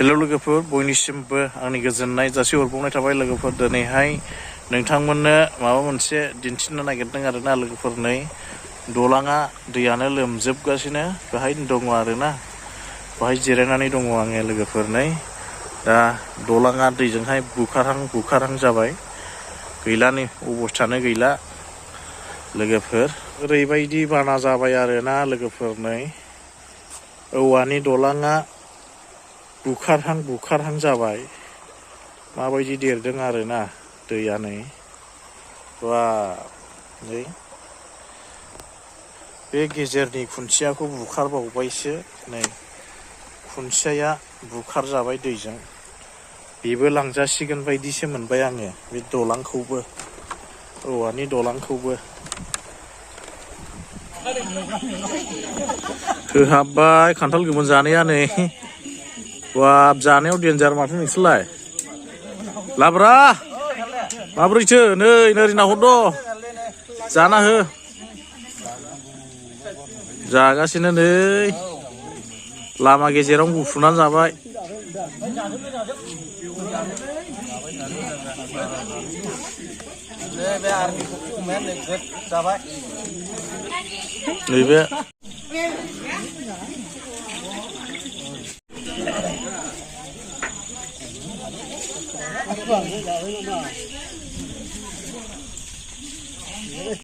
hello लोगोफोर बयनिसिमबो आंनि गोजोननाय जासिहरबावनाय थाबाय लोगोफोर दिनैहाय नोंथांमोननो माबा मोनसे दिन्थिनो नागिरदों आरोना लोगोफोर नै दलाङा दैयानो लोमजोबगासिनो बेहायनो दङ आरोना बेहाय जिरायनानै दङ आङो लोगोफोर नै दा दलाङा दैजोंहाय बुखारहां जाबाय गैलानि अबस्थानो गैला लोगोफोर ओरैबायदि बाना जाबाय आरोना लोगोफोर नै औवानि दलाङा बुखारहां जाबाय माबायदि देरदों आरोना दैया नै बा नै बे गेजेरनि खुन्थियाखौ बुखारबावबायसो नै खुन्थियाया बुखार जाबाय दैजों बेबो लांजासिगोन बायदिसो मोनबाय आङो बे दलांखौबो औवानि दलांखौबो होहाबबाय खान्थाल गोमोन जानाया नै बाब जानायाव डेन्जार माथो नोंसोरलाय लाब्रा माब्रैथो नै नोरैना हरद' जाना हो जागासिनो नै लामा गेजेरावनो गुफुनानै जाबाय नैबे